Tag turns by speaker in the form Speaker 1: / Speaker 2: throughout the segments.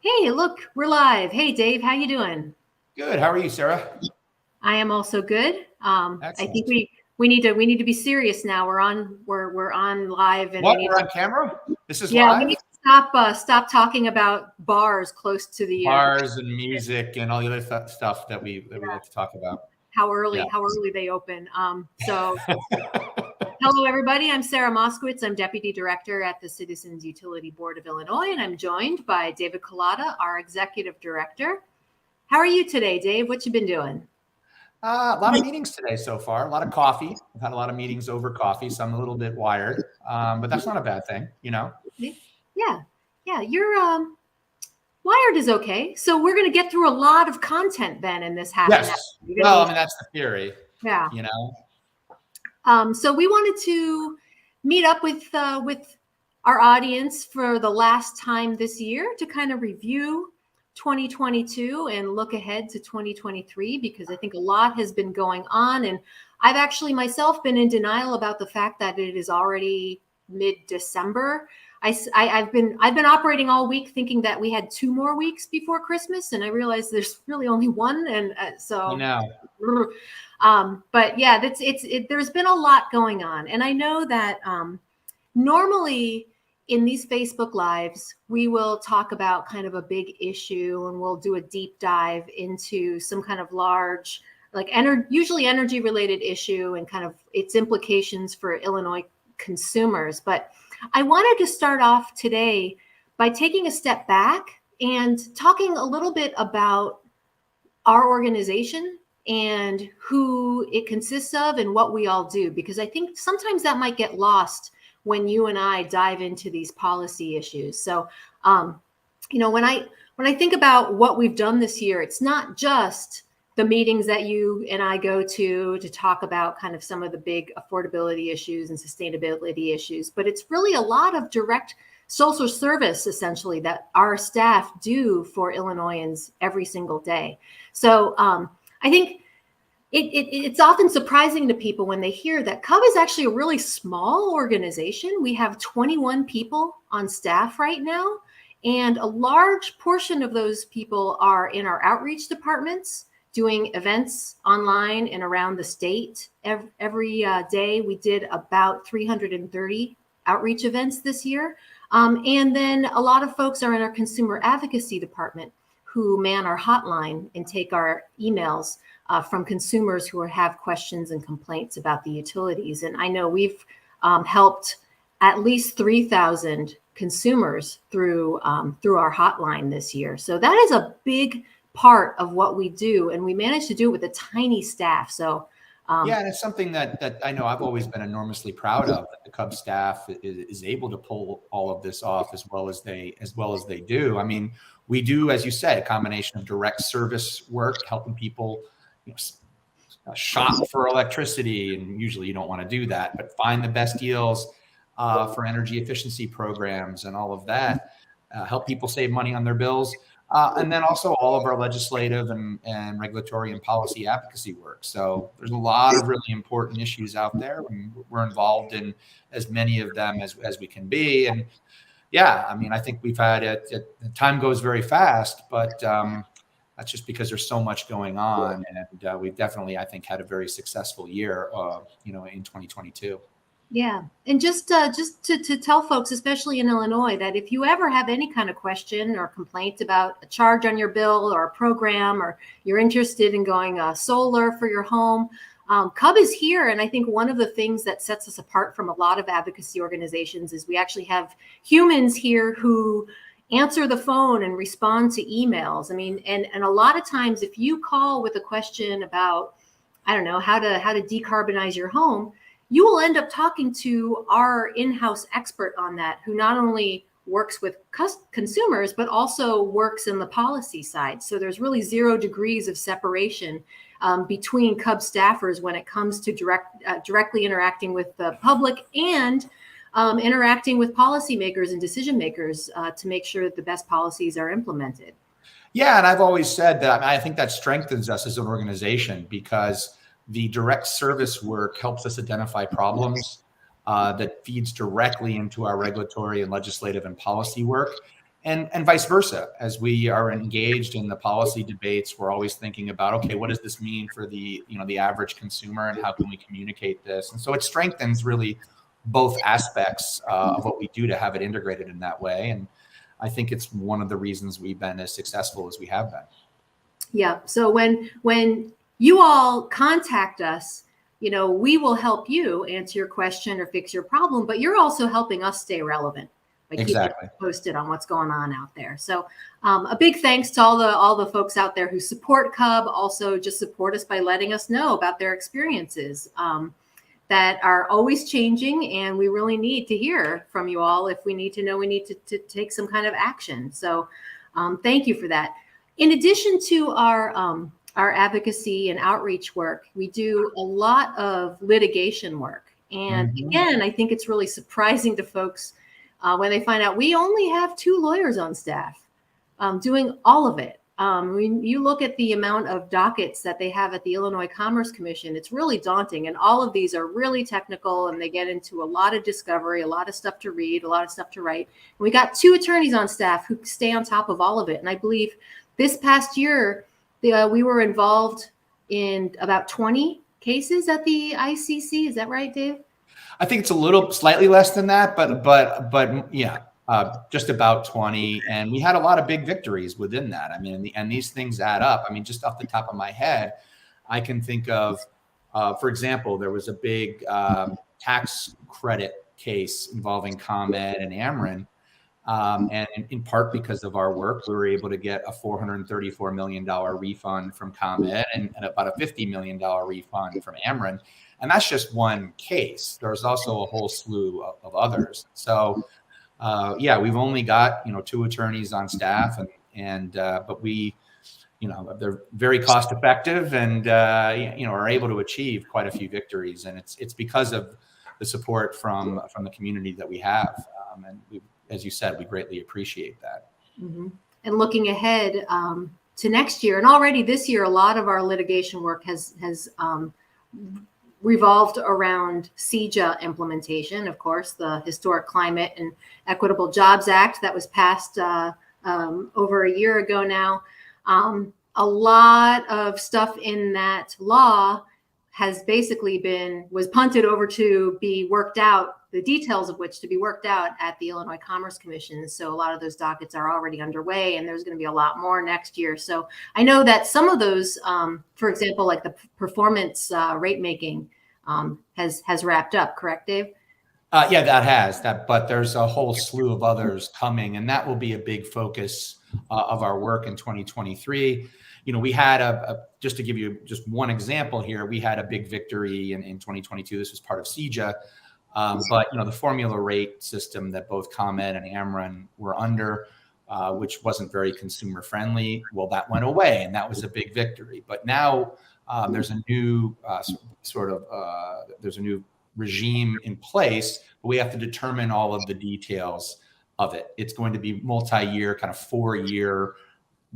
Speaker 1: Hey, look, we're live. Hey, Dave, how you doing?
Speaker 2: Good. How are you, Sarah?
Speaker 1: I am also good. I think
Speaker 2: Excellent.
Speaker 1: we need to be serious now. We're on live, and we
Speaker 2: What?
Speaker 1: need
Speaker 2: We're
Speaker 1: to
Speaker 2: on camera? This is
Speaker 1: yeah we
Speaker 2: live?
Speaker 1: need to stop talking about bars close to the
Speaker 2: Bars and music and all the other stuff that we like to talk about. Yeah.
Speaker 1: how early they open. Hello, everybody. I'm Sarah Moskowitz. I'm Deputy Director at the Citizens Utility Board of Illinois, and I'm joined by David Kolata, our Executive Director. How are you today, Dave? What you been doing?
Speaker 2: A lot of meetings today so far. A lot of coffee. I've had a lot of meetings over coffee, so I'm a little bit wired, but that's not a bad thing, you know.
Speaker 1: Yeah, yeah. You're Wired is okay. So we're going to get through a lot of content then in this half an hour.
Speaker 2: Yes. Well, I mean that's the theory,
Speaker 1: Yeah.
Speaker 2: you know.
Speaker 1: So we wanted to meet up with our audience for the last time this year to kind of review 2022 and look ahead to 2023, because I think a lot has been going on, and I've actually myself been in denial about the fact that it is already mid-December. I've been operating all week thinking that we had 2 more weeks before Christmas, and I realized there's really only one, and
Speaker 2: I
Speaker 1: so.
Speaker 2: know.
Speaker 1: But yeah, there's been a lot going on, and I know that normally in these Facebook Lives we will talk about kind of a big issue, and we'll do a deep dive into some kind of large, like usually energy related issue and kind of its implications for Illinois consumers. But I wanted to start off today by taking a step back and talking a little bit about our organization and who it consists of and what we all do, because I think sometimes that might get lost when you and I dive into these policy issues. So, when I think about what we've done this year, it's not just the meetings that you and I go to talk about kind of some of the big affordability issues and sustainability issues, but it's really a lot of direct social service essentially that our staff do for Illinoisans every single day. So I think it's often surprising to people when they hear that CUB is actually a really small organization. We have 21 people on staff right now, and a large portion of those people are in our outreach departments doing events online and around the state. Every day we did about 330 outreach events this year. And then a lot of folks are in our consumer advocacy department who man our hotline and take our emails from consumers who have questions and complaints about the utilities. And I know we've helped at least 3,000 consumers through our hotline this year. So that is a big part of what we do, and we managed to do it with a tiny staff. So
Speaker 2: Yeah, and it's something that I know I've always been enormously proud of, that the CUB staff is able to pull all of this off as well as they do. I mean, we do, as you said, a combination of direct service work, helping people, shop for electricity, and usually you don't want to do that, but find the best deals for energy efficiency programs and all of that, help people save money on their bills. And then also all of our legislative and regulatory and policy advocacy work. So there's a lot of really important issues out there, and we're involved in as many of them as we can be. And yeah, I mean, I think we've had it. Time goes very fast, but that's just because there's so much going on. And we've definitely, I think, had a very successful year, in 2022.
Speaker 1: yeah, and just to tell folks, especially in Illinois, that if you ever have any kind of question or complaint about a charge on your bill or a program, or you're interested in going solar for your home, CUB is here. And I think one of the things that sets us apart from a lot of advocacy organizations is we actually have humans here who answer the phone and respond to emails. I mean, and a lot of times if you call with a question about, I don't know, how to decarbonize your home, you will end up talking to our in-house expert on that, who not only works with consumers, but also works in the policy side. So there's really 0 degrees of separation between CUB staffers when it comes to directly interacting with the public and interacting with policymakers and decision makers to make sure that the best policies are implemented.
Speaker 2: Yeah, and I've always said that I think that strengthens us as an organization, because the direct service work helps us identify problems that feeds directly into our regulatory and legislative and policy work. and vice versa. As we are engaged in the policy debates, we're always thinking about, okay, what does this mean for the average consumer, and how can we communicate this? And so it strengthens really both aspects of what we do to have it integrated in that way. And I think it's one of the reasons we've been as successful as we have been.
Speaker 1: Yeah. So when you all contact us, we will help you answer your question or fix your problem, but you're also helping us stay relevant.
Speaker 2: Exactly.
Speaker 1: Keep posted on what's going on out there. So a big thanks to all the folks out there who support CUB. Also just support us by letting us know about their experiences that are always changing. And we really need to hear from you all. If we need to know, we need to take some kind of action. So thank you for that. In addition to our advocacy and outreach work, we do a lot of litigation work. And again, I think it's really surprising to folks when they find out we only have 2 lawyers on staff doing all of it. When you look at the amount of dockets that they have at the Illinois Commerce Commission, it's really daunting. And all of these are really technical, and they get into a lot of discovery, a lot of stuff to read, a lot of stuff to write. And we got 2 attorneys on staff who stay on top of all of it. And I believe this past year, we were involved in about 20 cases at the ICC. Is that right, Dave?
Speaker 2: I think it's a little slightly less than that, but yeah, just about 20. And we had a lot of big victories within that. I mean, and these things add up. I mean, just off the top of my head, I can think of, for example, there was a big tax credit case involving ComEd and Ameren. And in part because of our work, we were able to get a $434 million refund from ComEd and about a $50 million refund from Ameren. And that's just one case. There's also a whole slew of others. So, yeah, we've only got 2 attorneys on staff, but we, they're very cost effective and are able to achieve quite a few victories. And it's because of the support from the community that we have, and we, as you said, we greatly appreciate that.
Speaker 1: Mm-hmm. And looking ahead to next year, and already this year, a lot of our litigation work has revolved around CJA implementation. Of course, the Historic Climate and Equitable Jobs Act that was passed over a year ago now. A lot of stuff in that law has basically was punted over to be worked out, the details of which to be worked out at the Illinois Commerce Commission. So a lot of those dockets are already underway, and there's going to be a lot more next year. So I know that some of those, for example, like the performance rate making has wrapped up, correct, Dave?
Speaker 2: Yeah, that has that, but there's a whole slew of others coming, and that will be a big focus of our work in 2023. We had just to give you just one example here, we had a big victory in 2022. This was part of CJA. But the formula rate system that both ComEd and Ameren were under, which wasn't very consumer friendly, well, that went away, and that was a big victory. But now there's a new there's a new regime in place, but we have to determine all of the details of it. It's going to be multi-year, kind of 4-year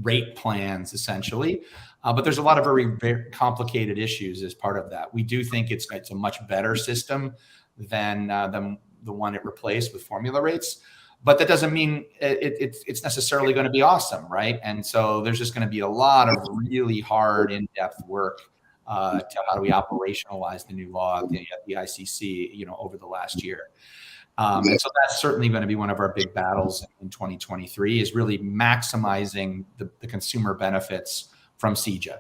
Speaker 2: rate plans, essentially. But there's a lot of very, very complicated issues as part of that. We do think it's a much better system than the one it replaced with formula rates. But that doesn't mean it's necessarily going to be awesome, right? And so there's just going to be a lot of really hard, in-depth work to how do we operationalize the new law at the ICC, over the last year. And so that's certainly going to be one of our big battles in 2023, is really maximizing the consumer benefits from CJA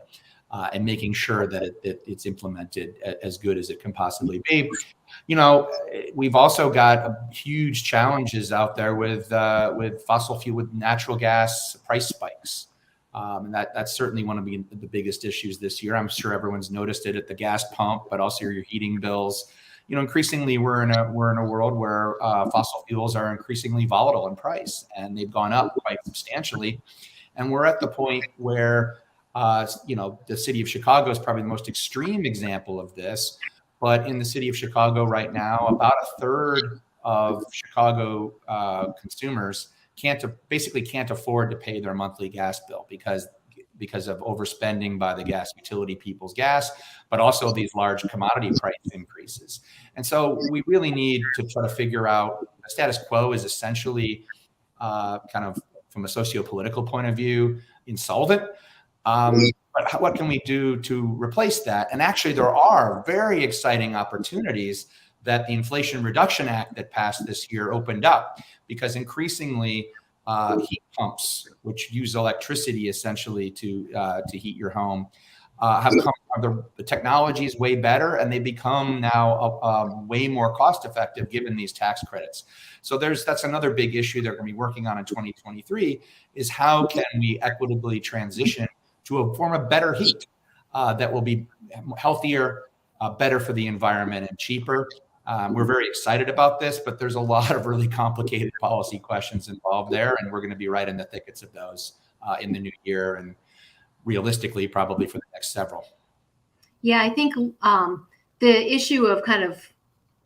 Speaker 2: and making sure that it's implemented as good as it can possibly be. We've also got huge challenges out there with fossil fuel, with natural gas price spikes. And that's certainly one of the biggest issues this year. I'm sure everyone's noticed it at the gas pump, but also your heating bills. Increasingly we're in a world where fossil fuels are increasingly volatile in price, and they've gone up quite substantially. And we're at the point where, the city of Chicago is probably the most extreme example of this. But in the city of Chicago right now, about a third of Chicago consumers basically can't afford to pay their monthly gas bill because of overspending by the gas utility people's gas, but also these large commodity price increases. And so we really need to try to figure out, the status quo is essentially kind of from a socio-political point of view, insolvent. But what can we do to replace that? And actually, there are very exciting opportunities that the Inflation Reduction Act that passed this year opened up, because increasingly heat pumps, which use electricity essentially to heat your home, have come. The technology is way better, and they become now way more cost effective given these tax credits. So that's another big issue they're going to be working on in 2023, is how can we equitably transition to a form of better heat that will be healthier, better for the environment, and cheaper. We're very excited about this, but there's a lot of really complicated policy questions involved there, and we're going to be right in the thickets of those in the new year, and realistically, probably for the next several.
Speaker 1: Yeah, I think the issue of kind of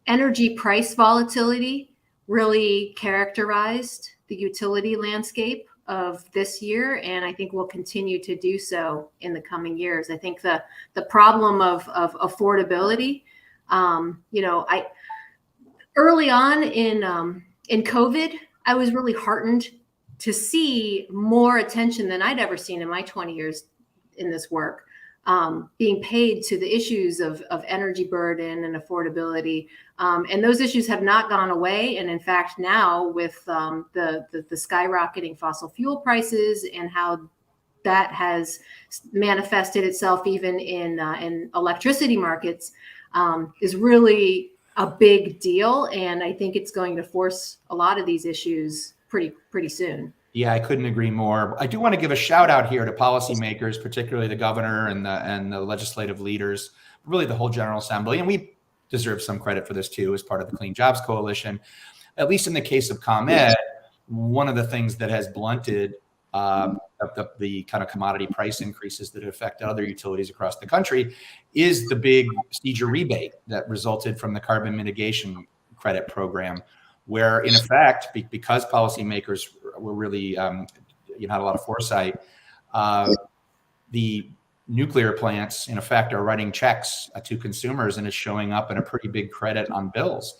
Speaker 1: energy price volatility really characterized the utility landscape of this year, and I think will continue to do so in the coming years. I think the problem of affordability, I early on in COVID, I was really heartened to see more attention than I'd ever seen in my 20 years in this work, being paid to the issues of energy burden and affordability. And those issues have not gone away. And in fact, now with the skyrocketing fossil fuel prices and how that has manifested itself even in electricity markets, is really a big deal. And I think it's going to force a lot of these issues pretty soon.
Speaker 2: Yeah, I couldn't agree more. I do want to give a shout out here to policymakers, particularly the governor and the legislative leaders, really the whole General Assembly. And we deserve some credit for this too, as part of the Clean Jobs Coalition. At least in the case of ComEd, one of the things that has blunted the kind of commodity price increases that affect other utilities across the country is the big CUB rebate that resulted from the carbon mitigation credit program, where in effect, because policymakers were really had a lot of foresight, the nuclear plants in effect are writing checks to consumers, and it's showing up in a pretty big credit on bills,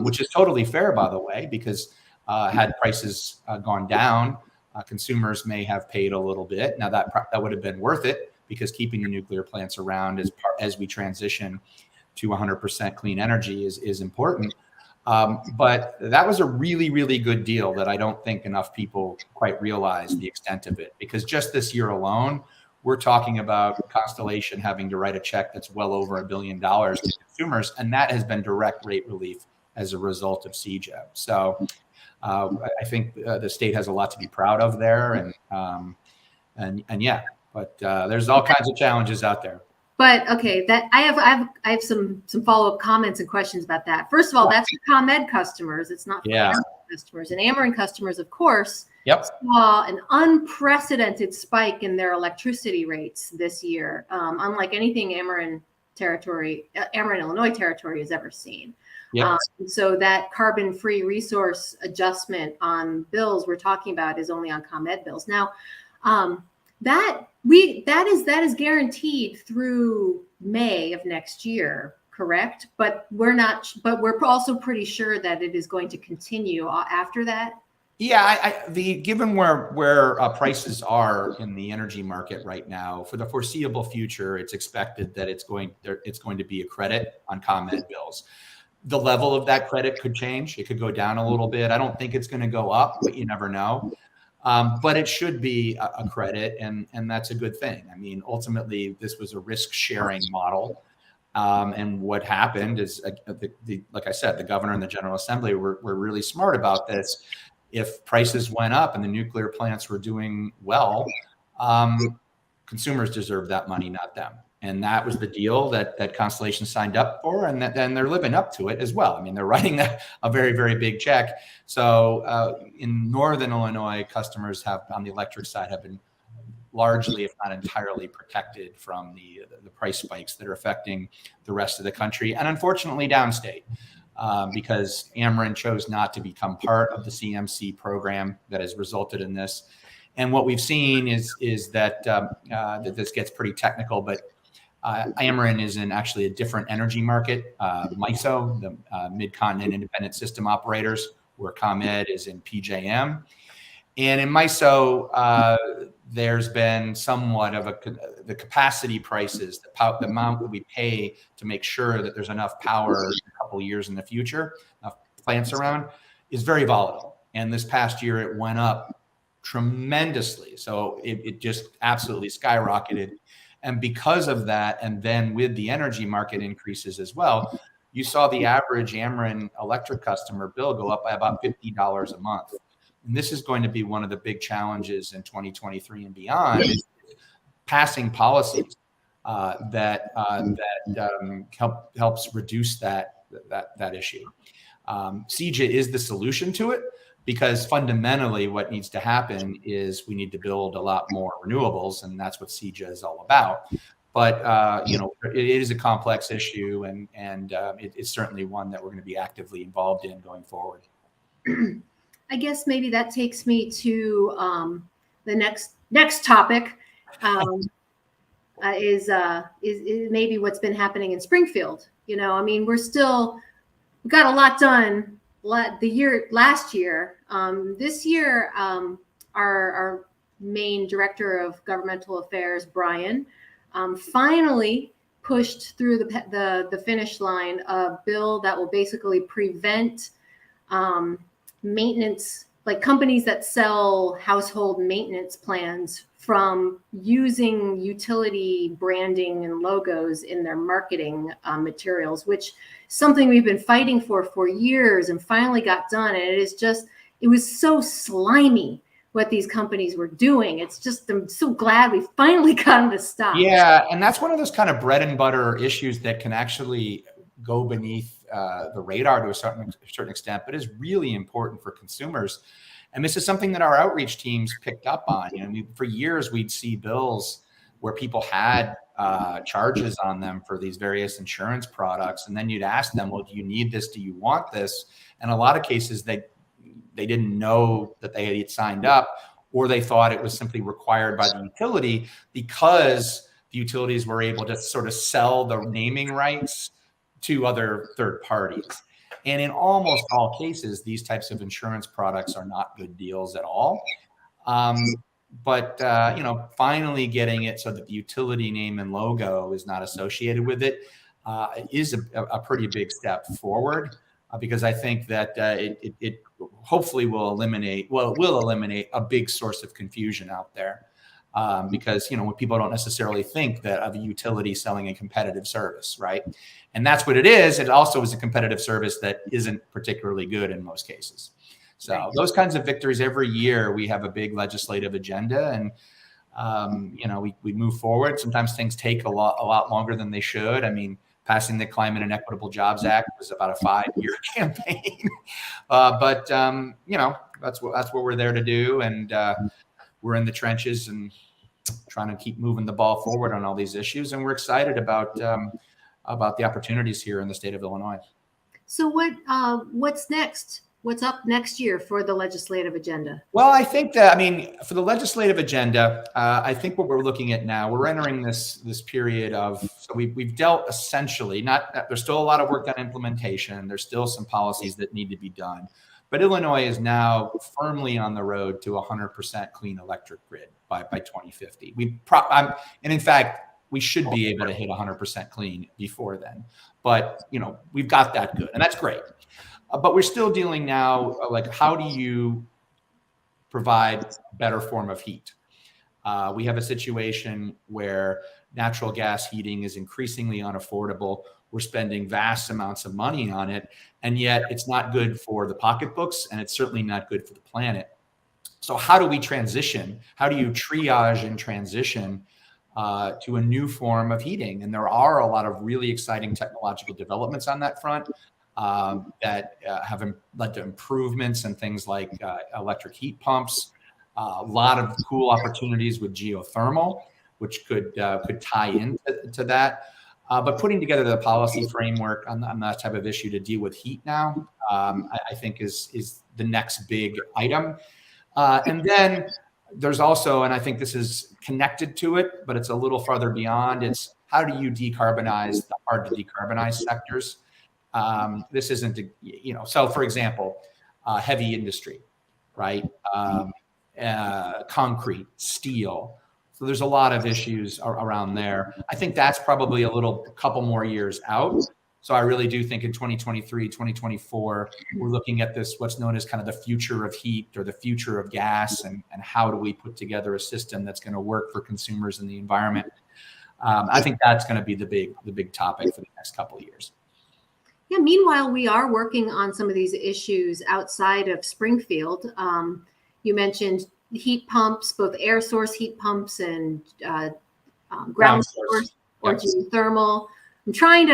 Speaker 2: which is totally fair, by the way, because had prices gone down, consumers may have paid a little bit. Now that would have been worth it, because keeping the nuclear plants around as we transition to 100% clean energy is important. But that was a really, really good deal that I don't think enough people quite realize the extent of it, because just this year alone, we're talking about Constellation having to write a check that's well over $1 billion to consumers, and that has been direct rate relief as a result of CUB. So I think the state has a lot to be proud of there, and yeah, but there's all kinds of challenges out there.
Speaker 1: But okay, that I have some follow-up comments and questions about that. First of all, that's for ComEd customers. It's not for Ameren customers. And Ameren customers, of course, saw an unprecedented spike in their electricity rates this year, unlike anything Ameren Illinois territory has ever seen. So that carbon-free resource adjustment on bills we're talking about is only on ComEd bills. Now, that is guaranteed through May of next year, correct? But we're also pretty sure that it is going to continue after that.
Speaker 2: Yeah, given where prices are in the energy market right now, for the foreseeable future, it's expected that it's going to be a credit on ComEd bills. The level of that credit could change. It could go down a little bit. I don't think it's going to go up, but you never know. But it should be a credit, and that's a good thing. I mean, ultimately, this was a risk-sharing model. And what happened is, like I said, the governor and the General Assembly were really smart about this. If prices went up and the nuclear plants were doing well, consumers deserve that money, not them. And that was the deal that Constellation signed up for, and then they're living up to it as well. I mean, they're writing a very, very big check. So in Northern Illinois, customers on the electric side have been largely, if not entirely, protected from the price spikes that are affecting the rest of the country, and unfortunately downstate, because Ameren chose not to become part of the CMC program that has resulted in this. And what we've seen is that this gets pretty technical, but Ameren is in actually a different energy market, MISO, the Mid-Continent Independent System Operators, where ComEd is in PJM. And in MISO, there's been somewhat of the capacity prices, the amount that we pay to make sure that there's enough power a couple of years in the future, enough plants around, is very volatile. And this past year, it went up tremendously. So it just absolutely skyrocketed. And because of that, and then with the energy market increases as well, you saw the average Ameren electric customer bill go up by about $50 a month. And this is going to be one of the big challenges in 2023 and beyond, is passing policies that helps reduce that issue. CEJA is the solution to it, because fundamentally what needs to happen is we need to build a lot more renewables, and that's what CEJA is all about. But it is a complex issue, and it's certainly one that we're going to be actively involved in going forward.
Speaker 1: I guess maybe that takes me to the next topic, is maybe what's been happening in Springfield. I mean, we got a lot done last year. This year, our main director of governmental affairs, Brian, finally pushed through the finish line a bill that will basically prevent maintenance, like companies that sell household maintenance plans, from using utility branding and logos in their marketing materials, which is something we've been fighting for years and finally got done. And it was so slimy what these companies were doing. I'm so glad we finally got them to stop.
Speaker 2: Yeah, and that's one of those kind of bread and butter issues that can actually go beneath the radar to a certain extent, but is really important for consumers. And this is something that our outreach teams picked up on. For years, we'd see bills where people had charges on them for these various insurance products. And then you'd ask them, well, do you need this? Do you want this? And a lot of cases, they didn't know that they had signed up, or they thought it was simply required by the utility, because the utilities were able to sort of sell the naming rights to other third parties. And in almost all cases, these types of insurance products are not good deals at all. But finally getting it so that the utility name and logo is not associated with it is a pretty big step forward, because I think that it hopefully will eliminate a big source of confusion out there. Because when people don't necessarily think that of a utility selling a competitive service, right? And that's what it is. It also is a competitive service that isn't particularly good in most cases. So right. Those kinds of victories every year, we have a big legislative agenda, and we move forward. Sometimes things take a lot longer than they should. I mean, passing the Climate and Equitable Jobs Act was about a 5-year campaign, but that's what we're there to do, and we're in the trenches and trying to keep moving the ball forward on all these issues. And we're excited about the opportunities here in the state of Illinois.
Speaker 1: So what's next? What's up next year for the legislative agenda?
Speaker 2: Well, I think that, for the legislative agenda, I think what we're looking at now, we're entering this period of, so we've dealt essentially, there's still a lot of work on implementation. There's still some policies that need to be done. But Illinois is now firmly on the road to 100% clean electric grid by 2050. And in fact, we should be able to hit 100% clean before then. But we've got that good, and that's great. But we're still dealing now, like, how do you provide a better form of heat? We have a situation where natural gas heating is increasingly unaffordable. We're spending vast amounts of money on it, and yet it's not good for the pocketbooks, and it's certainly not good for the planet. So how do we transition? How do you triage and transition to a new form of heating? And there are a lot of really exciting technological developments on that front that have led to improvements in things like electric heat pumps, a lot of cool opportunities with geothermal, which could tie into that. But putting together the policy framework on that type of issue to deal with heat now, I think is the next big item. And then there's also, and I think this is connected to it, but it's a little farther beyond, it's how do you decarbonize the hard to decarbonize sectors? This isn't, so for example, heavy industry, right? concrete, steel. So there's a lot of issues around there. I think that's probably a couple more years out. So I really do think in 2023, 2024, we're looking at this, what's known as kind of the future of heat or the future of gas, and how do we put together a system that's going to work for consumers and the environment. I think that's going to be the big topic for the next couple of years.
Speaker 1: Yeah. Meanwhile, we are working on some of these issues outside of Springfield. You mentioned heat pumps, both air source heat pumps and ground source or geothermal. I'm trying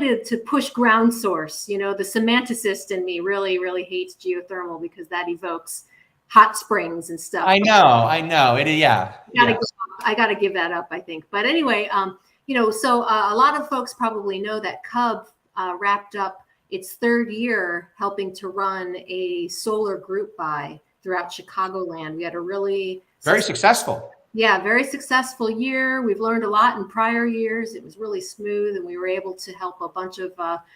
Speaker 1: to push ground source. You know, the semanticist in me really hates geothermal because that evokes hot springs and stuff.
Speaker 2: I know.
Speaker 1: I got to give that up, I think. But anyway, so a lot of folks probably know that CUB wrapped up its third year helping to run a solar group buy throughout Chicagoland. We had a really
Speaker 2: very successful
Speaker 1: year. We've learned a lot in prior years. It was really smooth, and we were able to help a bunch of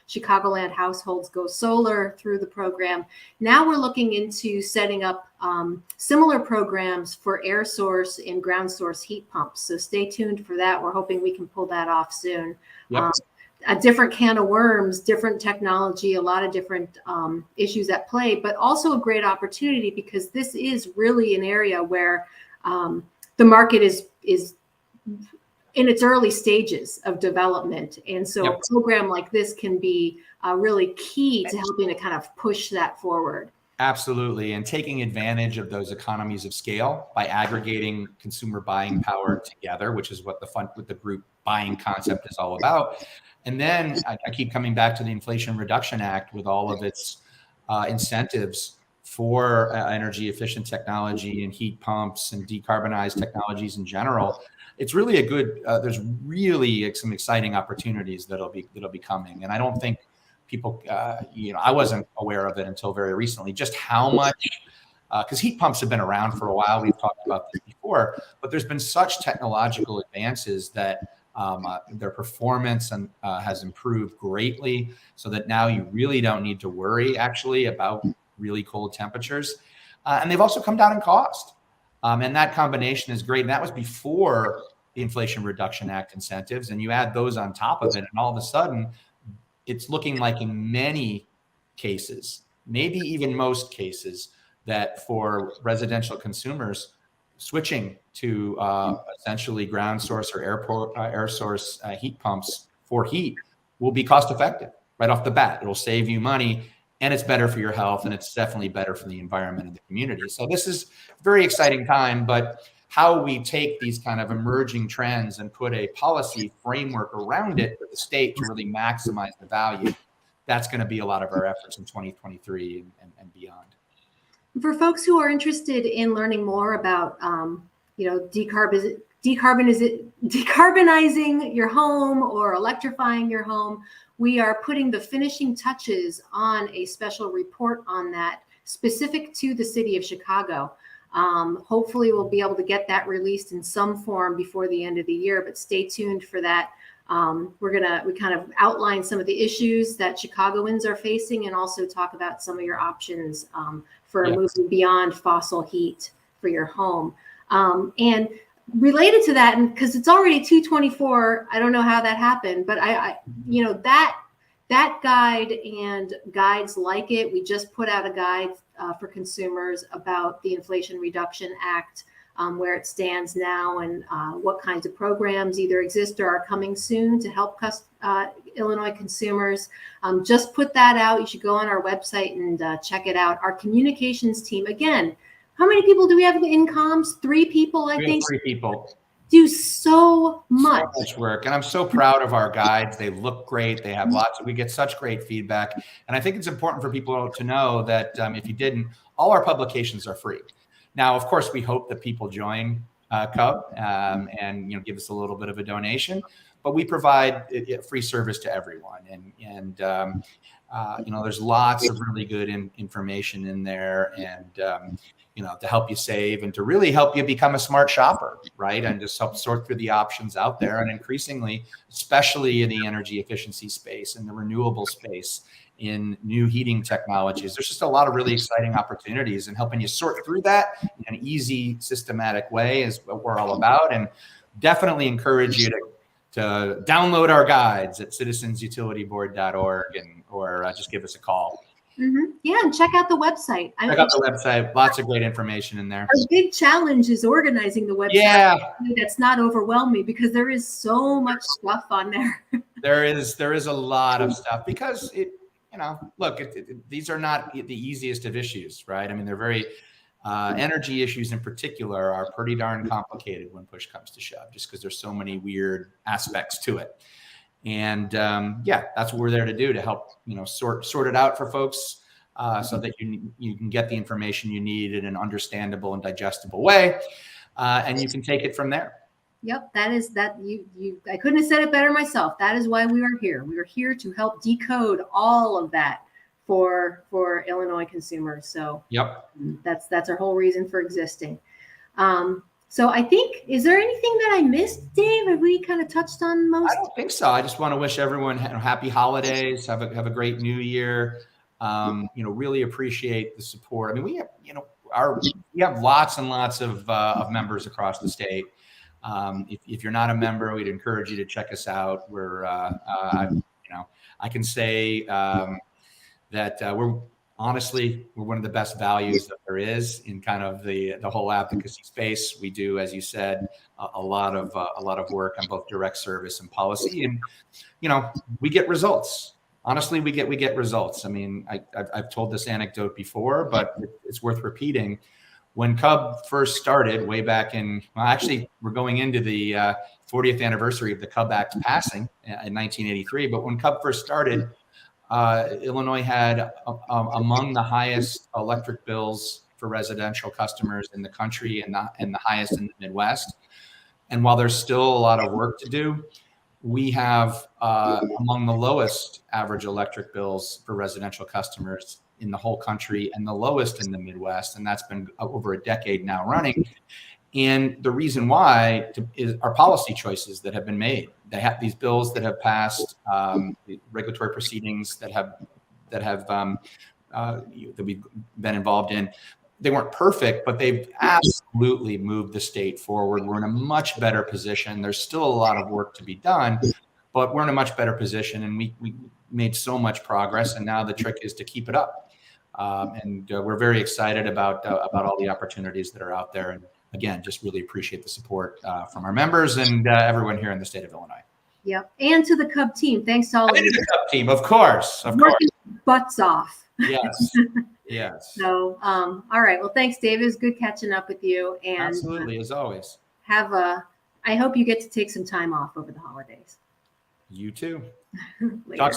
Speaker 1: Chicagoland households go solar through the program. Now we're looking into setting up similar programs for air source and ground source heat pumps. So stay tuned for that. We're hoping we can pull that off soon.
Speaker 2: Yep.
Speaker 1: A different can of worms, different technology, a lot of different issues at play, but also a great opportunity because this is really an area where the market is in its early stages of development. And so a program like this can be really key to helping to kind of push that forward.
Speaker 2: Absolutely. And taking advantage of those economies of scale by aggregating consumer buying power together, which is what the group buying concept is all about. And then I keep coming back to the Inflation Reduction Act with all of its incentives for energy efficient technology and heat pumps and decarbonized technologies in general. It's really a good, there's really some exciting opportunities that'll be coming. And I don't think people, I wasn't aware of it until very recently, just how much, because heat pumps have been around for a while. We've talked about this before, but there's been such technological advances that their performance has improved greatly, so that now you really don't need to worry actually about really cold temperatures. And they've also come down in cost. And that combination is great. And that was before the Inflation Reduction Act incentives. And you add those on top of it, and all of a sudden, it's looking like in many cases, maybe even most cases, that for residential consumers, switching to essentially ground source or air source heat pumps for heat will be cost effective right off the bat. It'll save you money, and it's better for your health, and it's definitely better for the environment and the community. So this is a very exciting time, but how we take these kind of emerging trends and put a policy framework around it for the state to really maximize the value, that's going to be a lot of our efforts in 2023 and beyond.
Speaker 1: For folks who are interested in learning more about, decarbonizing your home or electrifying your home, we are putting the finishing touches on a special report on that specific to the city of Chicago. Hopefully we'll be able to get that released in some form before the end of the year, but stay tuned for that. We kind of outline some of the issues that Chicagoans are facing, and also talk about some of your options for moving beyond fossil heat for your home. And related to that, and because it's already 2:24, I don't know how that happened, but that guide and guides like it, we just put out a guide for consumers about the Inflation Reduction Act, where it stands now, and what kinds of programs either exist or are coming soon to help Illinois consumers. Just put that out. You should go on our website and check it out. Our communications team, again, how many people do we have in comms? 3 people, I think.
Speaker 2: 3 people.
Speaker 1: Do so much.
Speaker 2: So much work. And I'm so proud of our guides. They look great. They have we get such great feedback. And I think it's important for people to know that if you didn't, all our publications are free. Now, of course, we hope that people join CUB and give us a little bit of a donation, but we provide free service to everyone. And there's lots of really good information in there, and to help you save and to really help you become a smart shopper, right? And just help sort through the options out there. And increasingly, especially in the energy efficiency space and the renewable space in new heating technologies. There's just a lot of really exciting opportunities, and helping you sort through that in an easy, systematic way is what we're all about. And definitely encourage you to download our guides at citizensutilityboard.org or just give us a call.
Speaker 1: Yeah, and check out the website.
Speaker 2: Check out the website. Lots of great information in there.
Speaker 1: Our big challenge is organizing the website.
Speaker 2: Yeah.
Speaker 1: That's not overwhelming, because there is so much stuff on there.
Speaker 2: There is a lot of stuff, because look, these are not the easiest of issues, right? I mean, they're very energy issues in particular are pretty darn complicated when push comes to shove, just because there's so many weird aspects to it. And that's what we're there to do, to help sort it out for folks, so that you can get the information you need in an understandable and digestible way, and you can take it from there.
Speaker 1: Yep, I couldn't have said it better myself. That is why we are here. We are here to help decode all of that for Illinois consumers. So
Speaker 2: yep,
Speaker 1: that's our whole reason for existing. So I think, is there anything that I missed, Dave? Have we kind of touched on most?
Speaker 2: I don't think so. I just want to wish everyone happy holidays. Have a great new year. Really appreciate the support. I mean, we have lots and lots of members across the state. If you're not a member, we'd encourage you to check us out. We're, I can say that we're one of the best values that there is in kind of the whole advocacy space. We do, as you said, a lot of work on both direct service and policy, and we get results. Honestly, we get results. I mean, I've told this anecdote before, but it's worth repeating. When CUB first started, way back we're going into the 40th anniversary of the CUB Act passing in 1983. But when CUB first started, Illinois had among the highest electric bills for residential customers in the country, and the highest in the Midwest. And while there's still a lot of work to do, we have among the lowest average electric bills for residential customers in the whole country, and the lowest in the Midwest. And that's been over a decade now running. And the reason why is our policy choices that have been made. They have these bills that have passed, the regulatory proceedings that we've been involved in. They weren't perfect, but they've absolutely moved the state forward. We're in a much better position. There's still a lot of work to be done, but we're in a much better position, and we made so much progress. And now the trick is to keep it up. And we're very excited about all the opportunities that are out there. And again, just really appreciate the support from our members and everyone here in the state of Illinois.
Speaker 1: Yep, and to the CUB team. Thanks to all of you.
Speaker 2: The CUB team, of course.
Speaker 1: Working butts off.
Speaker 2: Yes. Yes.
Speaker 1: So, all right. Well, thanks, Dave. It was good catching up with you. And
Speaker 2: absolutely, as always.
Speaker 1: I hope you get to take some time off over the holidays.
Speaker 2: You too.
Speaker 1: Talk